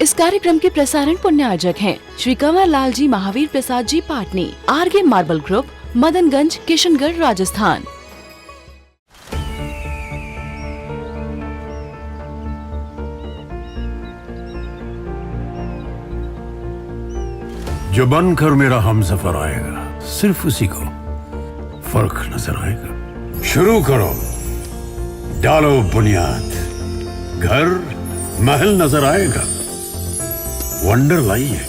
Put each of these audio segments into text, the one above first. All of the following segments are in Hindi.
इस कार्यक्रम के प्रसारण पुण्यार्जक हैं Shri Kanwar Lal ji Mahavir Prasad ji Patni, RK marble group, Madanganj, Kishangarh, Rajasthan. जो बनकर मेरा हमसफर आएगा, सिर्फ उसी को फर्क नजर आएगा। शुरू करो, डालो बुनियाद, घर महल नजर आएगा। वंडर लाइए,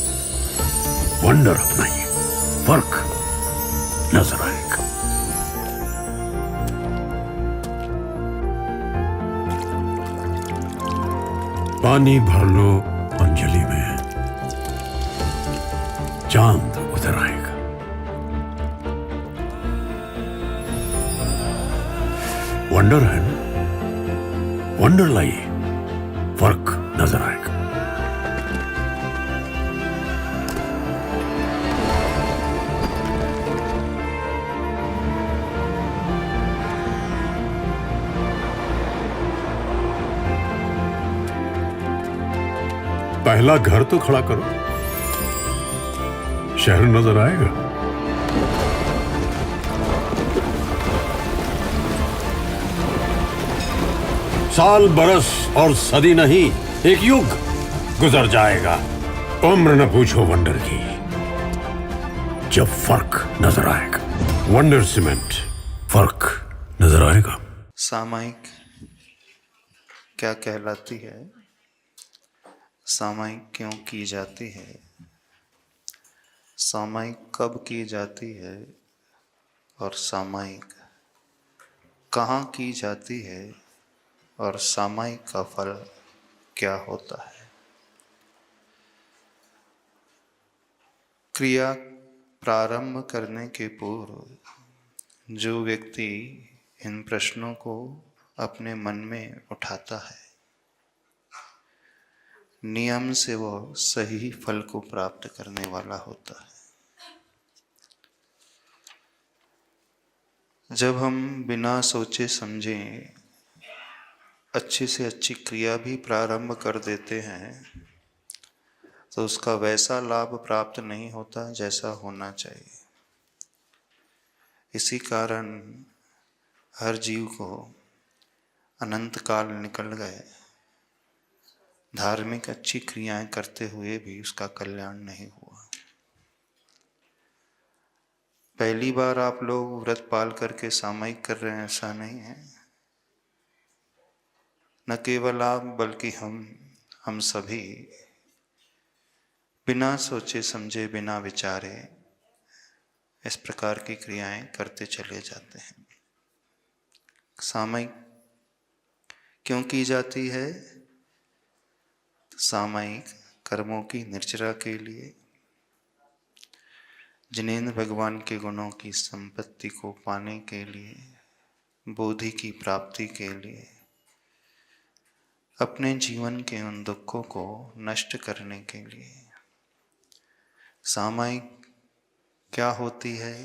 वंडर अपनाइए, फर्क नजर आएगा। पानी भर लो अंजलि में, चांद उतर आएगा। वंडर है ना, वंडर लाइए, फर्क नजर आएगा। पहला घर तो खड़ा करो, शहर नजर आएगा। साल बरस और सदी नहीं, एक युग गुजर जाएगा। उम्र न पूछो वंडर की, जब फर्क नजर आएगा। वंडर सीमेंट, फर्क नजर आएगा। सामायिक क्या कहलाती है, सामायिक क्यों की जाती है, सामायिक कब की जाती है और सामायिक कहाँ की जाती है और सामायिक का फल क्या होता है। क्रिया प्रारंभ करने के पूर्व जो व्यक्ति इन प्रश्नों को अपने मन में उठाता है, नियम से वह सही फल को प्राप्त करने वाला होता है। जब हम बिना सोचे समझे अच्छी से अच्छी क्रिया भी प्रारंभ कर देते हैं तो उसका वैसा लाभ प्राप्त नहीं होता जैसा होना चाहिए। इसी कारण हर जीव को अनंत काल निकल गए, धार्मिक अच्छी क्रियाएं करते हुए भी उसका कल्याण नहीं हुआ। पहली बार आप लोग व्रत पाल करके सामायिक कर रहे हैं ऐसा नहीं है। न केवल आप बल्कि हम सभी बिना सोचे समझे, बिना विचारे इस प्रकार की क्रियाएं करते चले जाते हैं। सामायिक क्यों की जाती है? सामायिक कर्मों की निर्जरा के लिए, जिनेंद्र भगवान के गुणों की संपत्ति को पाने के लिए, बोधि की प्राप्ति के लिए, अपने जीवन के उन दुखों को नष्ट करने के लिए। सामायिक क्या होती है?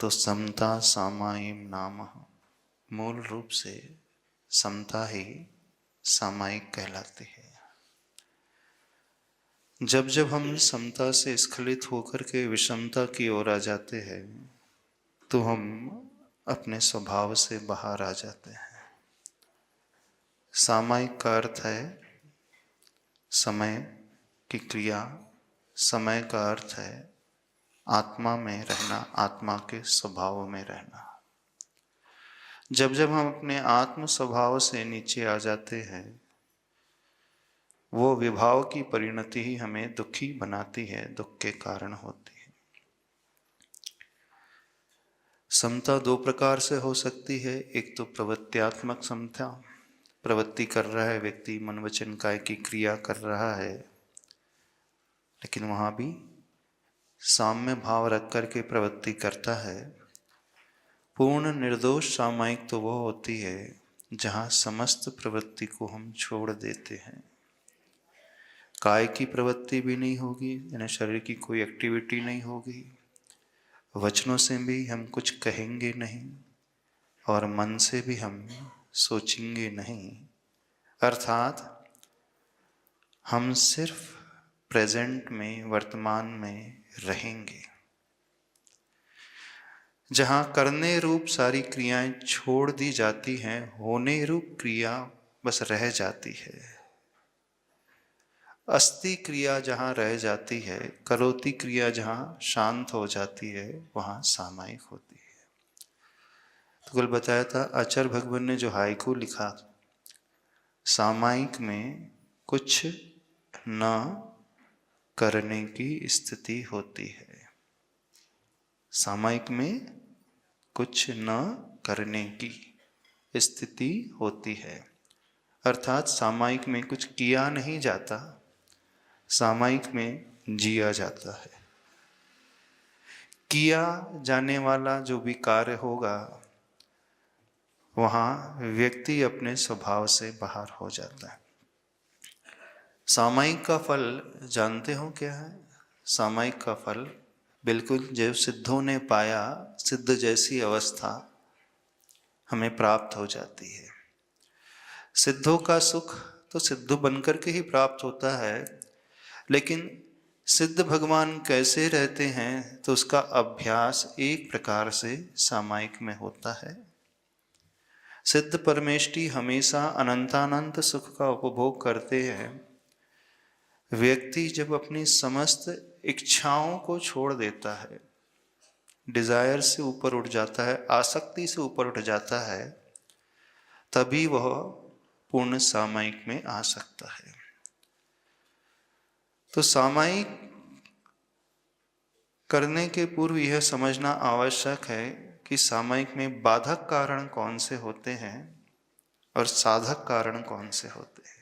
तो समता सामायिक नाम, मूल रूप से समता ही सामायिक कहलाती है। जब जब हम समता से स्खलित होकर के विषमता की ओर आ जाते हैं तो हम अपने स्वभाव से बाहर आ जाते हैं। सामायिक का अर्थ है समय की क्रिया, समय का अर्थ है आत्मा में रहना, आत्मा के स्वभाव में रहना। जब जब हम अपने आत्म स्वभाव से नीचे आ जाते हैं, वो विभाव की परिणति ही हमें दुखी बनाती है, दुख के कारण होती है। समता दो प्रकार से हो सकती है। एक तो प्रवृत्त्यात्मक समता, प्रवृत्ति कर रहा है व्यक्ति, मन वचन काय की क्रिया कर रहा है, लेकिन वहाँ भी साम्य भाव रख करके प्रवृत्ति करता है। पूर्ण निर्दोष सामायिक तो वो होती है जहाँ समस्त प्रवृत्ति को हम छोड़ देते हैं। काय की प्रवृत्ति भी नहीं होगी, यानी शरीर की कोई एक्टिविटी नहीं होगी, वचनों से भी हम कुछ कहेंगे नहीं और मन से भी हम सोचेंगे नहीं। अर्थात हम सिर्फ प्रेजेंट में, वर्तमान में रहेंगे। जहाँ करने रूप सारी क्रियाएं छोड़ दी जाती हैं, होने रूप क्रिया बस रह जाती है। अस्ति क्रिया जहाँ रह जाती है, करोति क्रिया जहाँ शांत हो जाती है, वहाँ सामायिक होती है। तो कल बताया था आचार्य भगवान ने जो हाइकू लिखा, सामायिक में कुछ न करने की स्थिति होती है। सामायिक में कुछ न करने की स्थिति होती है, अर्थात सामायिक में कुछ किया नहीं जाता, सामायिक में जिया जाता है। किया जाने वाला जो भी कार्य होगा, वहाँ व्यक्ति अपने स्वभाव से बाहर हो जाता है। सामायिक का फल जानते हो क्या है? सामायिक का फल बिल्कुल जो सिद्धों ने पाया, सिद्ध जैसी अवस्था हमें प्राप्त हो जाती है। सिद्धों का सुख तो सिद्ध बनकर के ही प्राप्त होता है, लेकिन सिद्ध भगवान कैसे रहते हैं तो उसका अभ्यास एक प्रकार से सामायिक में होता है। सिद्ध परमेष्ठी हमेशा अनंतानंत सुख का उपभोग करते हैं। व्यक्ति जब अपनी समस्त इच्छाओं को छोड़ देता है, डिजायर से ऊपर उठ जाता है, आसक्ति से ऊपर उठ जाता है, तभी वह पूर्ण सामायिक में आ सकता है। तो सामायिक करने के पूर्व यह समझना आवश्यक है कि सामायिक में बाधक कारण कौन से होते हैं और साधक कारण कौन से होते हैं।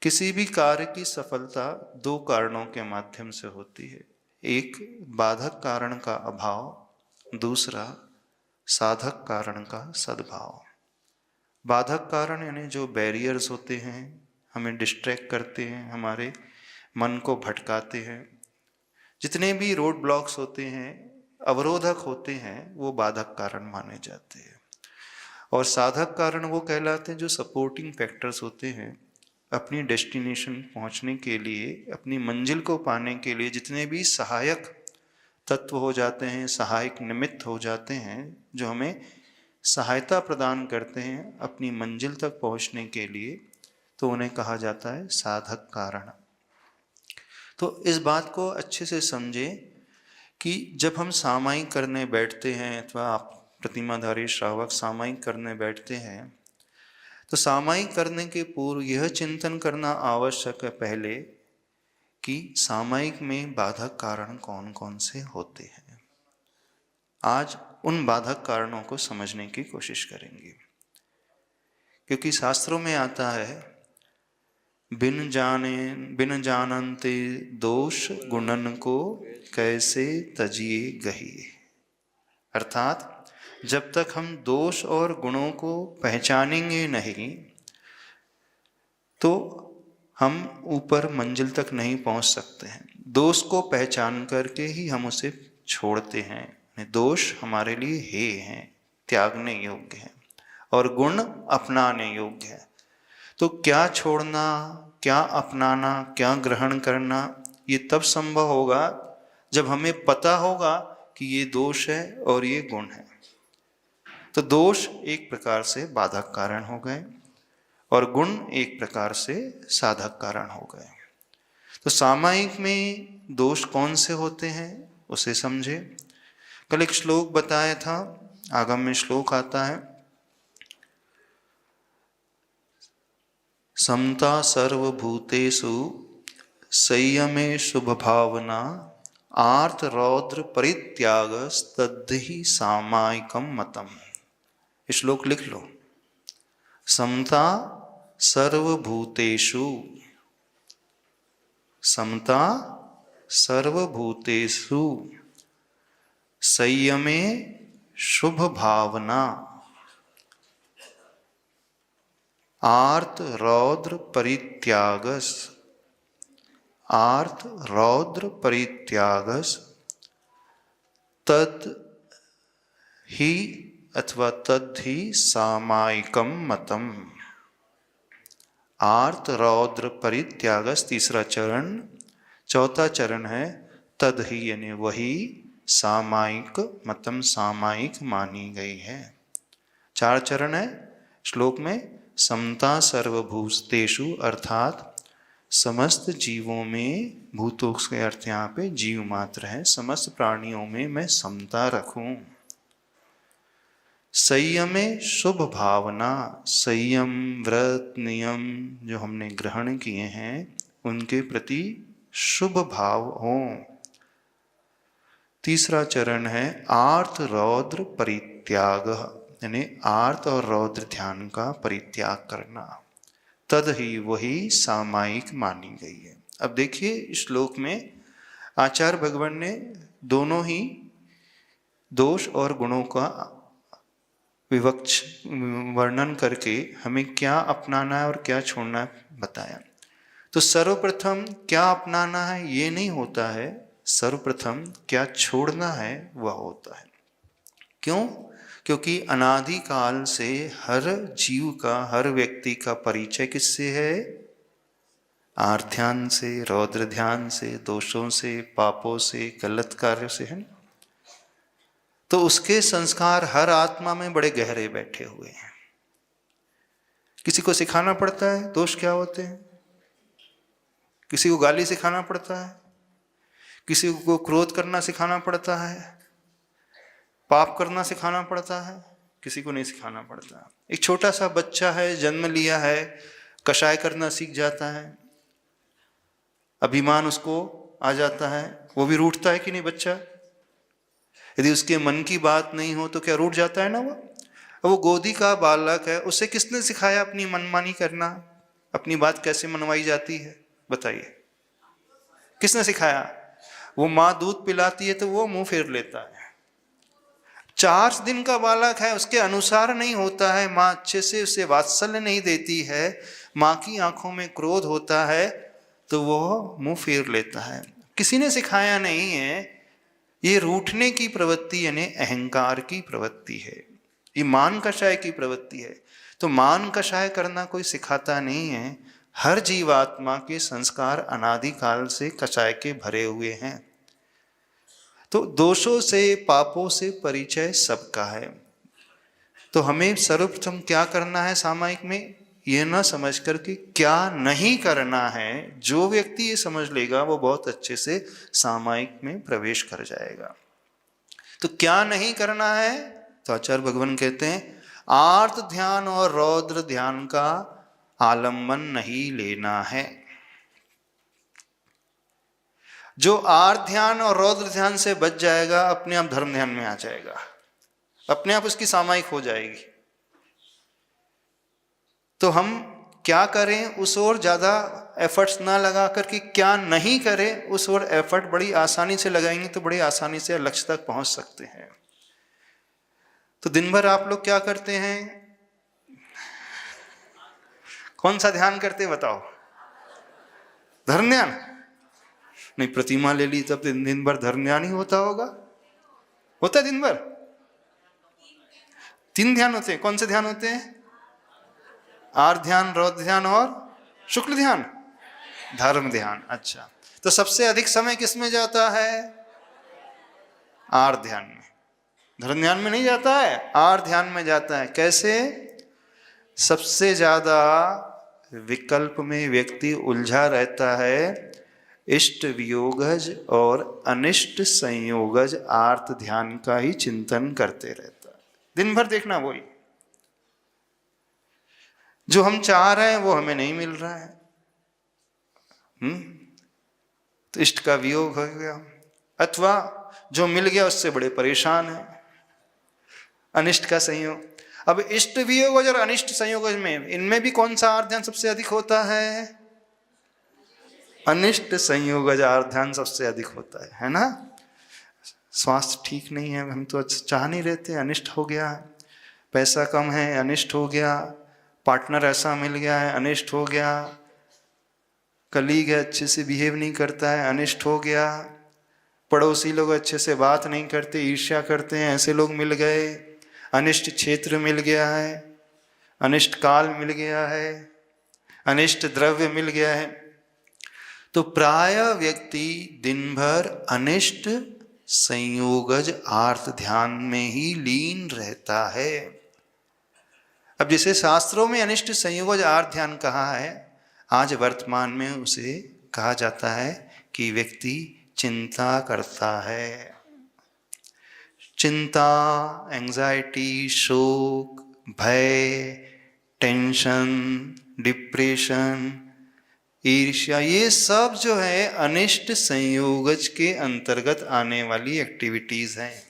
किसी भी कार्य की सफलता दो कारणों के माध्यम से होती है। एक बाधक कारण का अभाव, दूसरा साधक कारण का सद्भाव। बाधक कारण यानी जो बैरियर्स होते हैं, हमें डिस्ट्रैक्ट करते हैं, हमारे मन को भटकाते हैं, जितने भी रोड ब्लॉक्स होते हैं, अवरोधक होते हैं, वो बाधक कारण माने जाते हैं। और साधक कारण वो कहलाते हैं जो सपोर्टिंग फैक्टर्स होते हैं। अपनी डेस्टिनेशन पहुंचने के लिए, अपनी मंजिल को पाने के लिए जितने भी सहायक तत्व हो जाते हैं, सहायक निमित्त हो जाते हैं, जो हमें सहायता प्रदान करते हैं अपनी मंजिल तक पहुंचने के लिए, तो उन्हें कहा जाता है साधक कारण। तो इस बात को अच्छे से समझे कि जब हम सामायिक करने बैठते हैं, अथवा आप प्रतिमाधारी श्रावक सामायिक करने बैठते हैं, तो सामायिक करने के पूर्व यह चिंतन करना आवश्यक है पहले कि सामायिक में बाधक कारण कौन कौन से होते हैं। आज उन बाधक कारणों को समझने की कोशिश करेंगे, क्योंकि शास्त्रों में आता है बिन जानन्ते दोष गुणन को कैसे तजिए गहिए। अर्थात जब तक हम दोष और गुणों को पहचानेंगे नहीं, तो हम ऊपर मंजिल तक नहीं पहुंच सकते हैं। दोष को पहचान करके ही हम उसे छोड़ते हैं। दोष हमारे लिए हे हैं, त्यागने योग्य हैं, और गुण अपनाने योग्य है। तो क्या छोड़ना, क्या अपनाना, क्या ग्रहण करना, ये तब संभव होगा जब हमें पता होगा कि ये दोष है और ये गुण है। तो दोष एक प्रकार से बाधक कारण हो गए और गुण एक प्रकार से साधक कारण हो गए। तो सामायिक में दोष कौन से होते हैं उसे समझे। कल एक श्लोक बताया था, आगम में श्लोक आता है, समता सर्वभूतेषु संयमे शुभ भावना आर्त रौद्र परित्याग तद्धि सामायिकम मतम। श्लोक लिख लो। समता सर्वभूतेषु, समता सर्वभूतेषु संयमे शुभ भावना आर्त रौद्र परित्यागस, आर्त रौद्र परित्यागस तद ही अथवा तद ही सामायिकम मतम। आर्त रौद्र परित्यागस तीसरा चरण। चौथा चरण है तद ही, यानी वही सामायिक मतलब सामायिक मानी गई है। 4 चरण है श्लोक में। समता सर्वभूतेषु अर्थात समस्त जीवों में, भूतों के अर्थ यहाँ पे जीव मात्र है, समस्त प्राणियों में मैं समता रखूं। संयमे शुभ भावना, संयम व्रत नियम जो हमने ग्रहण किए हैं उनके प्रति शुभ भाव हो। तीसरा चरण है आर्त रौद्र परित्याग, यानी आर्त और रौद्र ध्यान का परित्याग करना। तद ही वही सामायिक मानी गई है। अब देखिए श्लोक में आचार्य भगवान ने दोनों ही दोष और गुणों का विवक्ष वर्णन करके हमें क्या अपनाना है और क्या छोड़ना है बताया। तो सर्वप्रथम क्या अपनाना है ये नहीं होता है, सर्वप्रथम क्या छोड़ना है वह होता है। क्यों? क्योंकि अनादि काल से हर जीव का, हर व्यक्ति का परिचय किससे है? आर्ध्यान से, रौद्र ध्यान से, दोषों से, पापों से, गलत कार्यों से है। तो उसके संस्कार हर आत्मा में बड़े गहरे बैठे हुए हैं। किसी को सिखाना पड़ता है दोष क्या होते हैं, किसी को गाली सिखाना पड़ता है, किसी को क्रोध करना सिखाना पड़ता है, पाप करना सिखाना पड़ता है, किसी को नहीं सिखाना पड़ता। एक छोटा सा बच्चा है, जन्म लिया है, कषाय करना सीख जाता है, अभिमान उसको आ जाता है, वो भी रूठता है कि नहीं बच्चा? यदि उसके मन की बात नहीं हो तो क्या रूठ जाता है ना वो गोदी का बालक है, उसे किसने सिखाया अपनी मनमानी करना? अपनी बात कैसे मनवाई जाती है बताइए, किसने सिखाया? वो माँ दूध पिलाती है तो वो मुंह फेर लेता है। 4 दिन का बालक है, उसके अनुसार नहीं होता है, माँ अच्छे से उसे वात्सल्य नहीं देती है, माँ की आंखों में क्रोध होता है तो वो मुंह फेर लेता है। किसी ने सिखाया नहीं है। ये रूठने की प्रवृत्ति यानी अहंकार की प्रवृत्ति है, ये मान कषाय की प्रवृत्ति है। तो मान कषाय करना कोई सिखाता नहीं है। हर जीवात्मा के संस्कार अनादि काल से कषाय के भरे हुए हैं। तो दोषों से, पापों से परिचय सबका है। तो हमें सर्वप्रथम क्या करना है सामायिक में, ये ना समझ कर कि क्या नहीं करना है। जो व्यक्ति ये समझ लेगा वो बहुत अच्छे से सामायिक में प्रवेश कर जाएगा। तो क्या नहीं करना है? तो आचार्य भगवान कहते हैं आर्त ध्यान और रौद्र ध्यान का आलम्बन नहीं लेना है। जो आर्त ध्यान और रौद्र ध्यान से बच जाएगा अपने आप धर्म ध्यान में आ जाएगा, अपने आप उसकी सामायिक हो जाएगी। तो हम क्या करें उस ओर ज्यादा एफर्ट्स ना लगा करके क्या नहीं करें उस ओर एफर्ट बड़ी आसानी से लगाएंगे तो बड़ी आसानी से लक्ष्य तक पहुंच सकते हैं। तो दिन भर आप लोग क्या करते हैं? कौन सा ध्यान करते बताओ? धर्म ध्यान? नहीं, प्रतिमा ले ली तब दिन भर धर्म ध्यान ही होता होगा। होता है दिन भर? 3 ध्यान होते हैं। कौन से ध्यान होते हैं? आर्त ध्यान, रौद्र ध्यान और शुक्ल ध्यान, धर्म ध्यान। अच्छा, तो सबसे अधिक समय किस में जाता है? आर्त ध्यान में। धर्म ध्यान में नहीं जाता है, आर्त ध्यान में जाता है। कैसे? सबसे ज्यादा विकल्प में व्यक्ति उलझा रहता है। इष्ट वियोगज और अनिष्ट संयोगज आर्त ध्यान का ही चिंतन करते रहता है दिन भर। देखना वही जो हम चाह रहे हैं वो हमें नहीं मिल रहा है। तो इष्ट का वियोग हो गया, अथवा जो मिल गया उससे बड़े परेशान है। अनिष्ट का संयोग। अब इष्ट वियोग और अनिष्ट संयोग में इनमें भी कौन सा आर्त ध्यान सबसे अधिक होता है? अनिष्ट संयोगज आर्त ध्यान सबसे अधिक होता है ना। स्वास्थ्य ठीक नहीं है, हम तो चाह नहीं रहते, अनिष्ट हो गया। पैसा कम है, अनिष्ट हो गया। पार्टनर ऐसा मिल गया है, अनिष्ट हो गया। कलीग है, अच्छे से बिहेव नहीं करता है, अनिष्ट हो गया। पड़ोसी लोग अच्छे से बात नहीं करते, ईर्ष्या करते हैं, ऐसे लोग मिल गए। अनिष्ट क्षेत्र मिल गया है, अनिष्ट काल मिल गया है, अनिष्ट द्रव्य मिल गया है। तो प्राय व्यक्ति दिन भर अनिष्ट संयोगज आर्त ध्यान में ही लीन रहता है। अब जैसे शास्त्रों में अनिष्ट संयोगज आर्त ध्यान कहा है, आज वर्तमान में उसे कहा जाता है कि व्यक्ति चिंता करता है। चिंता, एंजाइटी, शोक, भय, टेंशन, डिप्रेशन, ईर्ष्या, ये सब जो है अनिष्ट संयोगज के अंतर्गत आने वाली एक्टिविटीज हैं।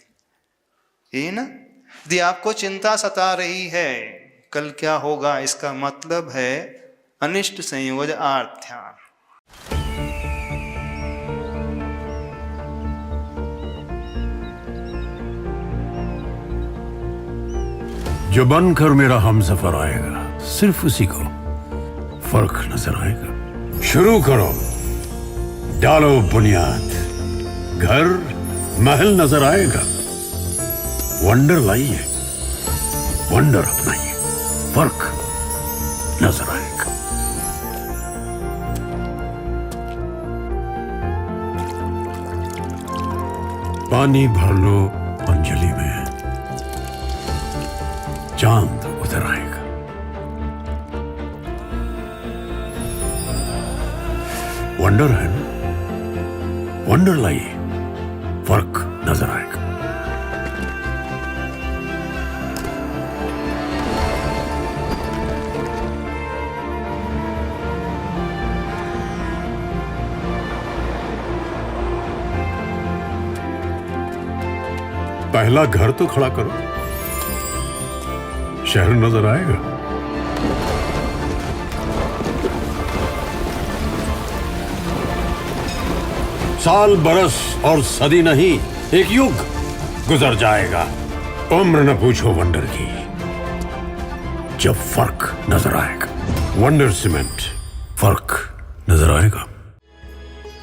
ये ना, यदि आपको चिंता सता रही है कल क्या होगा, इसका मतलब है अनिष्ट संयोगज आर्त ध्यान। जो बनकर मेरा हमसफर आएगा, सिर्फ उसी को फर्क नजर आएगा। शुरू करो, डालो बुनियाद, घर महल नजर आएगा। वंडर लाइए, वंडर अपनाइए, फर्क नजर आएगा। पानी भर लो अंजलि में, चांद उतर आएगा। वंडर है ना, वंडर लाइए, फर्क नजर आएगा। पहला घर तो खड़ा करो, शहर नजर आएगा। साल बरस और सदी नहीं, एक युग गुजर जाएगा। उम्र न पूछो वंडर की, जब फर्क नजर आएगा। वंडर सीमेंट, फर्क नजर आएगा।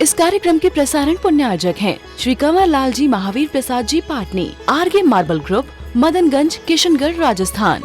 इस कार्यक्रम के प्रसारण पुण्यार्जक हैं श्री कंवर लाल जी महावीर प्रसाद जी पाटनी, आरगे मार्बल ग्रुप, मदनगंज, किशनगढ़, राजस्थान।